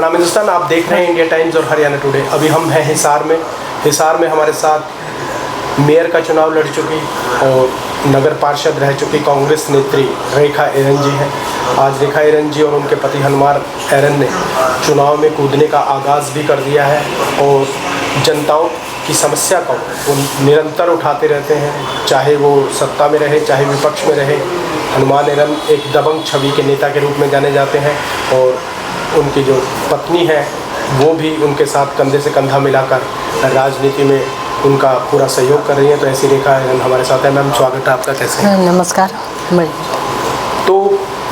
प्रणाम हिंदुस्तान, आप देख रहे हैं इंडिया टाइम्स और हरियाणा टुडे। अभी हम हैं हिसार में हमारे साथ मेयर का चुनाव लड़ चुकी और नगर पार्षद रह चुकी कांग्रेस नेत्री रेखा एरन जी हैं। आज रेखा एरन जी और उनके पति हनुमान एरन ने चुनाव में कूदने का आगाज़ भी कर दिया है और जनताओं की समस्या को वो निरंतर उठाते रहते हैं, चाहे वो सत्ता में रहे चाहे विपक्ष में रहे। हनुमान एरन एक दबंग छवि के नेता के रूप में जाने जाते हैं और उनकी जो पत्नी है वो भी उनके साथ कंधे से कंधा मिलाकर राजनीति में उनका पूरा सहयोग कर रही है। तो ऐसी रेखा एरन हमारे साथ है। मैम, स्वागत है आपका। कैसे हैं? नमस्कार। तो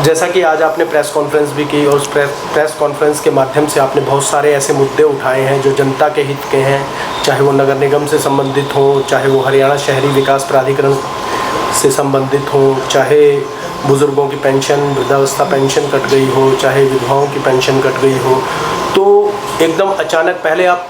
जैसा कि आज आपने प्रेस कॉन्फ्रेंस भी की और उस प्रेस कॉन्फ्रेंस के माध्यम से आपने बहुत सारे ऐसे मुद्दे उठाए हैं जो जनता के हित के हैं, चाहे वो नगर निगम से संबंधित हो, चाहे वो हरियाणा शहरी विकास प्राधिकरण से संबंधित हो, चाहे बुज़ुर्गों की पेंशन, वृद्धावस्था पेंशन कट गई हो, चाहे विधवाओं की पेंशन कट गई हो। तो एकदम अचानक, पहले आप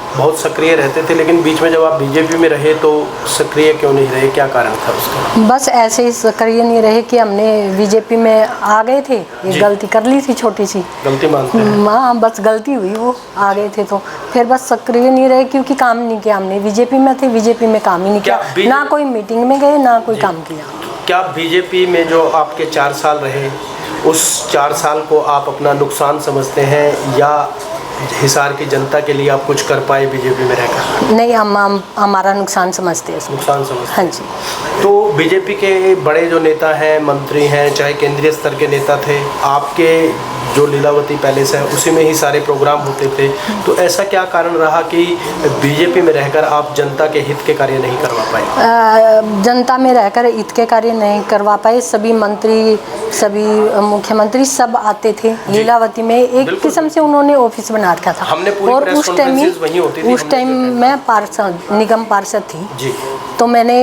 बहुत सक्रिय रहते थे लेकिन बीच में जब आप बीजेपी में रहे तो सक्रिय क्यों नहीं रहे, क्या कारण था उसका? बस ऐसे ही सक्रिय नहीं रहे कि हमने बीजेपी में आ गए थे, ये गलती कर ली थी, छोटी सी गलती मानते हैं। हाँ, बस गलती हुई, वो आ गए थे तो फिर बस सक्रिय नहीं रहे क्योंकि काम नहीं किया हमने। बीजेपी में थे, बीजेपी में काम ही नहीं किया, ना कोई मीटिंग में गए ना कोई काम किया। क्या बीजेपी में जो आपके 4 साल रहे, उस 4 साल को आप अपना नुकसान समझते हैं या हिसार की जनता के लिए आप कुछ कर पाए बीजेपी में रहकर? नहीं, हम हमारा नुकसान समझते हैं। नुकसान समझते? हाँ जी। तो बीजेपी के बड़े जो नेता हैं, मंत्री हैं, चाहे केंद्रीय स्तर के नेता थे, आपके जो लीलावती पैलेस है उसी में ही सारे प्रोग्राम होते थे, तो ऐसा क्या कारण रहा कि बीजेपी में रहकर आप जनता के हित के कार्य नहीं करवा पाए? जनता में रहकर हित के कार्य नहीं करवा पाए। सभी मंत्री, सभी मुख्यमंत्री सब आते थे लीलावती में, एक किस्म से उन्होंने ऑफिस बना रखा था। हमने पूरी और प्रेस कॉन्फ्रेंसेस वहीं होती थी। उस टाइम मैं पार्षद, निगम पार्षद थी जी। तो मैंने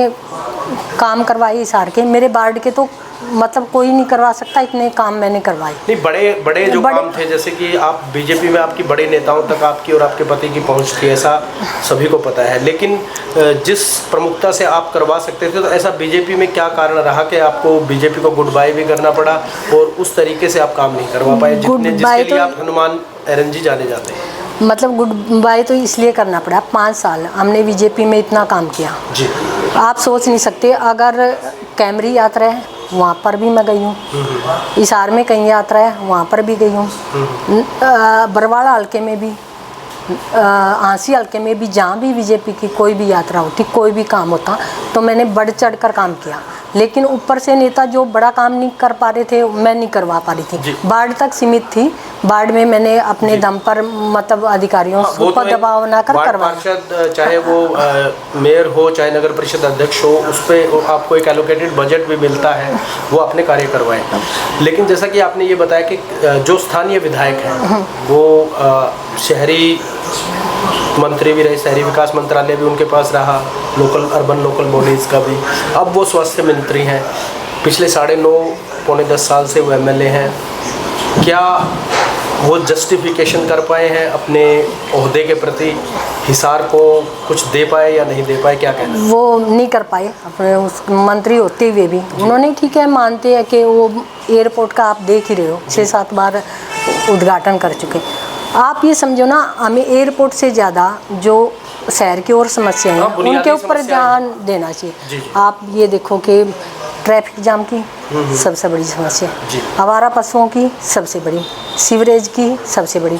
काम करवाए हिसार के। मेरे वार्ड के तो मतलब कोई नहीं करवा सकता, इतने काम मैंने करवाए। नहीं, बड़े जो काम थे, जैसे कि आप बीजेपी में आपकी बड़े नेताओं तक आपकी और आपके पति की पहुंच थी, ऐसा सभी को पता है, लेकिन जिस प्रमुखता से आप करवा सकते थे तो ऐसा बीजेपी में क्या कारण रहा कि आपको बीजेपी को गुड बाय भी करना पड़ा और उस तरीके से आप काम नहीं करवा पाए जिसके लिए आप हनुमान एरन जी जाने जाते हैं? मतलब गुड बाय तो इसलिए करना पड़ा, 5 साल हमने बीजेपी में इतना काम किया जी। आप सोच नहीं सकते। अगर कैमरी यात्रा है वहाँ पर भी मैं गई हूँ, हिसार में कहीं यात्रा है वहाँ पर भी गई हूँ, बरवाड़ा हल्के में भी, आंसी हल्के में भी, जहाँ भी बीजेपी की कोई भी यात्रा होती, कोई भी काम होता तो मैंने बढ़ चढ़ कर काम किया। लेकिन ऊपर से नेता जो बड़ा काम नहीं कर पा रहे थे मैं नहीं करवा पा रही थी, वार्ड तक सीमित थी। वार्ड में मैंने अपने दम पर मतलब अधिकारियों पर दबाव बनाकर करवा, चाहे वो मेयर हो चाहे नगर परिषद अध्यक्ष हो, उस पर आपको एक एलोकेटेड बजट भी मिलता है, वो अपने कार्य करवाए। लेकिन जैसा कि आपने ये बताया कि जो स्थानीय विधायक हैं वो शहरी मंत्री भी रहे, शहरी विकास मंत्रालय भी उनके पास रहा, अर्बन लोकल बॉडीज़ का भी, अब वो स्वास्थ्य मंत्री हैं, पिछले 9.5 पौने 10 साल से वो एमएलए हैं। क्या वो जस्टिफिकेशन कर पाए हैं अपने ओहदे के प्रति, हिसार को कुछ दे पाए या नहीं दे पाए, क्या कहना है? वो नहीं कर पाए अपने उस मंत्री होते हुए भी। उन्होंने ठीक है, मानते हैं कि वो एयरपोर्ट का आप देख ही रहे हो 6-7 बार उद्घाटन कर चुके। आप ये समझो ना, हमें एयरपोर्ट से ज़्यादा जो शहर की और समस्याएं हैं उनके ऊपर ध्यान देना चाहिए। आप ये देखो कि ट्रैफिक जाम की सबसे बड़ी समस्या, आवारा पशुओं की सबसे बड़ी, सीवरेज की सबसे बड़ी।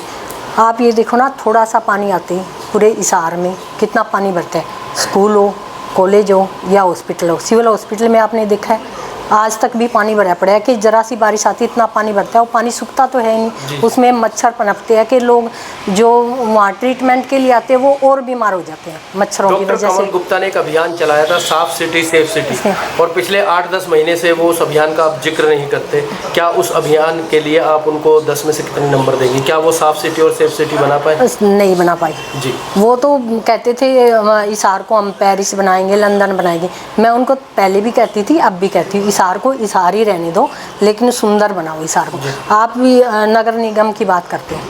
आप ये देखो ना, थोड़ा सा पानी आते ही पूरे हिसार में कितना पानी भरता है। स्कूल हो, कॉलेज हो या हॉस्पिटल हो, सिविल हॉस्पिटल में आपने देखा है आज तक भी पानी भरा पड़ा है कि जरा सी बारिश आती इतना पानी भरता है, वो पानी सूखता तो है नहीं, उसमें मच्छर पनपते हैं कि लोग जो वहाँ ट्रीटमेंट के लिए आते हैं वो और बीमार हो जाते हैं मच्छरों की वजह से। डॉक्टर कमल गुप्ता ने एक अभियान चलाया था, साफ सिटी सेफ सिटी, और पिछले 8-10 महीने से वो उस अभियान का आप जिक्र नहीं करते। क्या उस अभियान के लिए आप उनको 10 में से कितने नंबर देंगे? क्या वो साफ सिटी और सेफ सिटी बना पाए? नहीं बना पाए जी। वो तो कहते थे हिसार को हम पेरिस बनाएंगे, लंदन बनाएंगे। मैं उनको पहले भी कहती थी, अब भी कहती हूँ, हिसार को हिसार ही रहने दो लेकिन सुंदर बनाओ हिसार को। आप भी नगर निगम की बात करते हैं,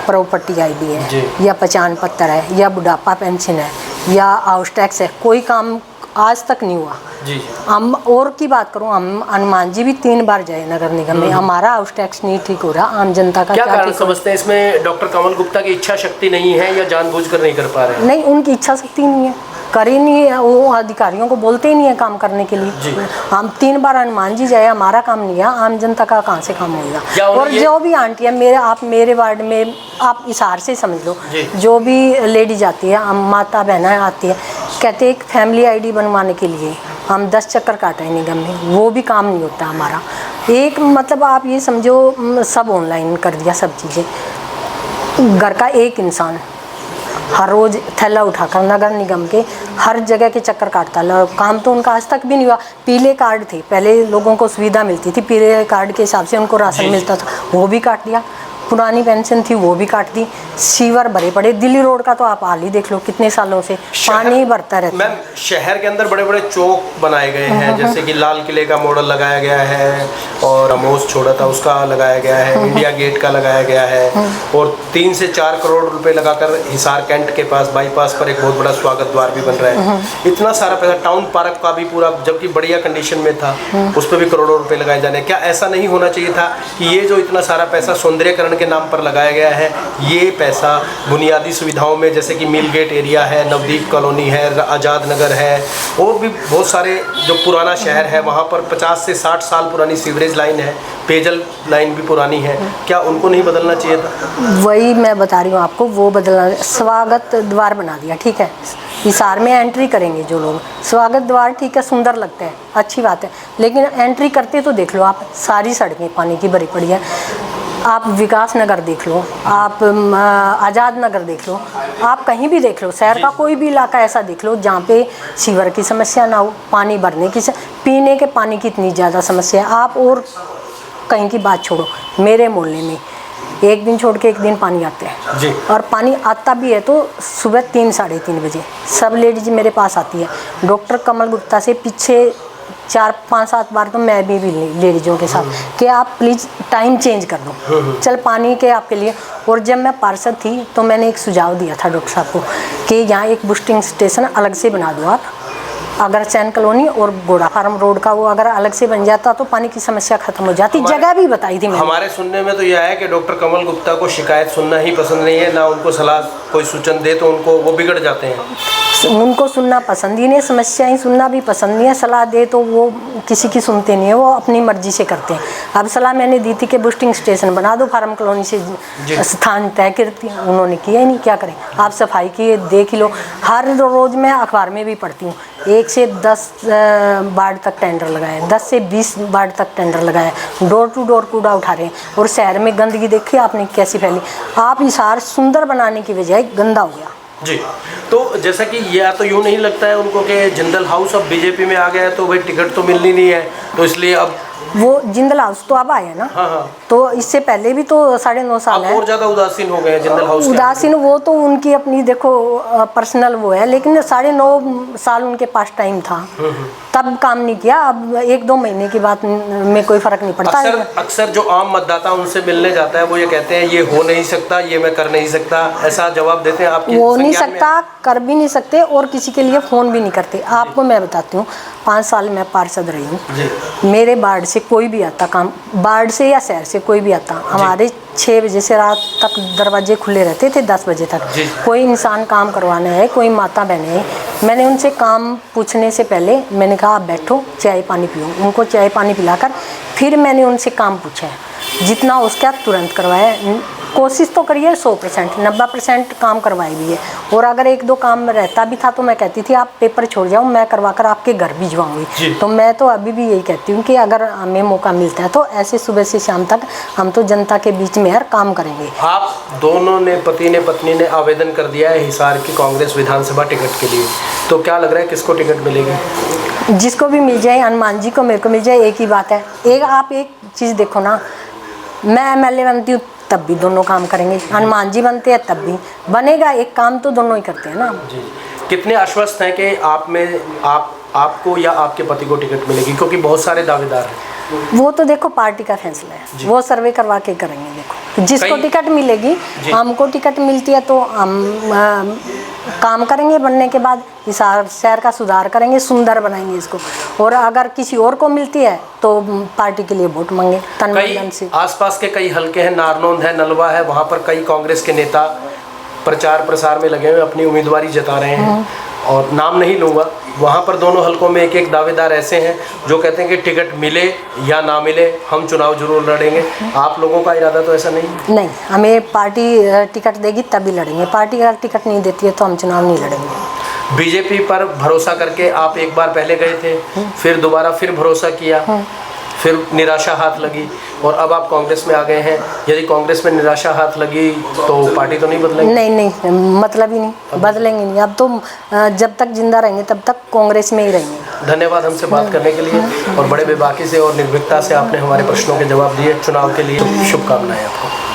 प्रॉपर्टी आईडी है या पहचान पत्र है या बुढ़ापा पेंशन है या हाउस टैक्स है, कोई काम आज तक नहीं हुआ जी। हम और की बात करूं, हम हनुमान जी भी 3 बार जाए नगर निगम में, हमारा हाउस टैक्स नहीं ठीक हो रहा। आम जनता का क्या कारण ठीक हो? समझते हैं इसमें? डॉक्टर कमल गुप्ता की इच्छा शक्ति नहीं है या जानबूझकर नहीं कर पा रहे हैं? नहीं, उनकी इच्छा शक्ति नहीं है, कर ही नहीं है, वो अधिकारियों को बोलते ही नहीं है काम करने के लिए। हम 3 बार हनुमान जी जाए, हमारा काम नहीं है, आम जनता का कहाँ से काम होगा? और जो भी आंटी है आप मेरे वार्ड में आप इशार से समझ लो, जो भी लेडीज आती है, माता बहना आती है, कहते एक फैमिली आईडी बनवाने के लिए हम 10 चक्कर काटे निगम में, वो भी काम नहीं होता हमारा। एक मतलब आप ये समझो सब ऑनलाइन कर दिया सब चीज़ें। घर का एक इंसान हर रोज़ थैला उठाकर नगर निगम के हर जगह के चक्कर काटता है, काम तो उनका आज तक भी नहीं हुआ। पीले कार्ड थे, पहले लोगों को सुविधा मिलती थी, पीले कार्ड के हिसाब से उनको राशन मिलता था, वो भी काट दिया। पुरानी पेंशन थी वो भी काट दी। सीवर भरे पड़े, दिल्ली रोड का तो आप हाल ही देख लो, कितने सालों से पानी भरता रहता है। मैम, शहर के अंदर बड़े बड़े चौक बनाए गए हैं, जैसे कि लाल किले का मॉडल लगाया गया है, और अमोस छोड़ा था उसका लगाया गया है, इंडिया गेट का लगाया गया है, और 3 से 4 करोड़ रुपए लगाकर हिसार कैंट के पास बाईपास पर एक बहुत बड़ा स्वागत द्वार भी बन रहा है। इतना सारा पैसा, टाउन पार्क का भी पूरा, जबकि बढ़िया कंडीशन में था, उस पर भी करोड़ों रुपए लगाए जाने। क्या ऐसा नहीं होना चाहिए था कि ये जो इतना सारा पैसा सौंदर्यकरण के नाम पर लगाया गया है, ये पैसा बुनियादी सुविधाओं में, जैसे कि मिल गेट एरिया है, नवदीप कॉलोनी है, आज़ाद नगर है, और भी बहुत सारे जो पुराना शहर है, वहाँ पर 50 से 60 साल पुरानी सीवरेज लाइन है, पेयजल लाइन भी पुरानी है, क्या उनको नहीं बदलना चाहिए था? वही मैं बता रही हूँ आपको, वो बदलना। स्वागत द्वार बना दिया, ठीक है, हिसार में एंट्री करेंगे जो लोग, स्वागत द्वार ठीक है, सुंदर लगता है, अच्छी बात है, लेकिन एंट्री करते तो देख लो आप, सारी सड़कें पानी की भरी पड़ी है। आप विकास नगर देख लो, आप आज़ाद नगर देख लो, आप कहीं भी देख लो, शहर का कोई भी इलाका ऐसा देख लो जहाँ पे सीवर की समस्या ना हो, पानी भरने की, पीने के पानी की इतनी ज़्यादा समस्या है। आप और कहीं की बात छोड़ो, मेरे मोहल्ले में एक दिन छोड़ के एक दिन पानी आता है जी। और पानी आता भी है तो सुबह 3 साढ़े 3 बजे सब लेडीज मेरे पास आती है। डॉक्टर कमल गुप्ता से पीछे 4-5-7 बार तो मैं भी लेडीजों के साथ कि आप प्लीज़ टाइम चेंज कर दो, चल पानी के आपके लिए। और जब मैं पार्षद थी तो मैंने एक सुझाव दिया था डॉक्टर साहब को कि यहाँ एक बूस्टिंग स्टेशन अलग से बना दो आप, अगर चैन कॉलोनी और घोड़ा फार्म रोड का वो अगर अलग से बन जाता तो पानी की समस्या खत्म हो जाती। जगह भी बताई थी मैंने। हमारे सुनने में तो यह है कि डॉक्टर कमल गुप्ता को शिकायत सुनना ही पसंद नहीं है, ना उनको सलाह कोई सूचन दे तो उनको वो बिगड़ जाते हैं। उनको सुनना पसंद ही नहीं, समस्याएं सुनना भी पसंद नहीं है, सलाह दे तो वो किसी की सुनते नहीं है, वो अपनी मर्जी से करते हैं। अब सलाह मैंने दी थी कि बूस्टिंग स्टेशन बना दो फार्म कॉलोनी से स्थान तय करती, उन्होंने किया ही नहीं। क्या करें, आप सफाई की देख ही लो, हर रोज़ मैं अखबार में भी पढ़ती हूँ, 1 से 10 वार्ड तक टेंडर लगाए, 10 से 20 वार्ड तक टेंडर लगाए, डोर टू डोर कूड़ा उठा रहे हैं। और शहर में गंदगी देखी आपने कैसी फैली। आप हिसार सुंदर बनाने की बजाय गंदा हो गया जी। तो जैसा कि या तो यूँ नहीं लगता है उनको कि जिंदल हाउस अब बीजेपी में आ गया है तो भाई टिकट तो मिलनी नहीं है, तो इसलिए अब वो जिंदल हाउस तो अब आया ना। हाँ। तो इससे पहले भी तो 9.5 साल है। और ज़्यादा उदासीन हो गए हैं जिंदल हाउस। उदासीन वो तो उनकी अपनी देखो पर्सनल वो है, लेकिन 9.5 साल उनके पास टाइम था, तब काम नहीं किया। अब 1-2 महीने की बात में कोई फर्क नहीं पड़ता। अक्सर जो आम मतदाता उनसे मिलने जाता है वो ये कहते हैं ये हो नहीं सकता, ये मैं कर नहीं सकता, ऐसा जवाब देते हैं। आप हो नहीं सकता, कर भी नहीं सकते और किसी के लिए फ़ोन भी नहीं करते। आपको मैं बताती हूँ, 5 साल मैं पार्षद रही हूँ, मेरे वार्ड से कोई भी आता, काम वार्ड से या शहर से कोई भी आता, हमारे 6 बजे से रात तक दरवाजे खुले रहते थे, 10 बजे तक। कोई इंसान काम करवाना है, कोई माता बहने है, मैंने उनसे काम पूछने से पहले मैंने कहा आप बैठो, चाय पानी पियो। उनको चाय पानी पिलाकर फिर मैंने उनसे काम पूछा है, जितना उसका तुरंत करवाया। कोशिश तो करिए 100%, 90% काम करवाई भी है। और अगर 1-2 काम रहता भी था तो मैं कहती थी आप पेपर छोड़ जाओ, मैं करवा कर आपके घर भिजवाऊंगी। तो मैं तो अभी भी यही कहती हूँ कि अगर हमें मौका मिलता है तो ऐसे सुबह से शाम तक हम तो जनता के बीच में यार काम करेंगे। आप दोनों ने, पति ने पत्नी ने आवेदन कर दिया है हिसार की कांग्रेस विधानसभा टिकट के लिए, तो क्या लग रहा है किसको टिकट मिलेगी? जिसको भी मिल जाए, हनुमान जी को, मेरे को मिल जाए, एक ही बात है। आप एक चीज़ देखो ना, मैं MLA बनती हूँ तब भी दोनों काम करेंगे, हनुमान जी बनते हैं तब भी बनेगा, एक काम तो दोनों ही करते हैं ना। जी। कितने आश्वस्त हैं कि आपको या आपके पति को टिकट मिलेगी, क्योंकि बहुत सारे दावेदार हैं? वो तो देखो पार्टी का फैसला है, वो सर्वे करवा के करेंगे। देखो जिसको टिकट मिलेगी, हमको टिकट मिलती है तो हम काम करेंगे, बनने के बाद इस शहर का सुधार करेंगे, सुंदर बनाएंगे इसको। और अगर किसी और को मिलती है तो पार्टी के लिए वोट मांगे तन कई मन से। आसपास के कई हलके हैं, नारनौंद है, नलवा है, वहाँ पर कई कांग्रेस के नेता प्रचार प्रसार में लगे हुए अपनी उम्मीदवारी जता रहे हैं और नाम नहीं लूँगा। वहाँ पर दोनों हलकों में एक एक दावेदार ऐसे हैं जो कहते हैं कि टिकट मिले या ना मिले हम चुनाव जरूर लड़ेंगे। आप लोगों का इरादा तो ऐसा नहीं? नहीं, हमें पार्टी टिकट देगी तभी लड़ेंगे। पार्टी अगर टिकट नहीं देती है तो हम चुनाव नहीं लड़ेंगे। बीजेपी पर भरोसा करके आप एक बार पहले गए थे, फिर दोबारा फिर भरोसा किया, फिर निराशा हाथ लगी और अब आप कांग्रेस में आ गए हैं। यदि कांग्रेस में निराशा हाथ लगी तो पार्टी तो नहीं बदलेगी? नहीं, मतलब ही नहीं, बदलेंगे नहीं। अब तो जब तक जिंदा रहेंगे तब तक कांग्रेस में ही रहेंगे। धन्यवाद हमसे बात करने के लिए और बड़े बेबाकी से और निर्भीकता से आपने हमारे प्रश्नों के जवाब दिए। चुनाव के लिए शुभकामनाएं आपको।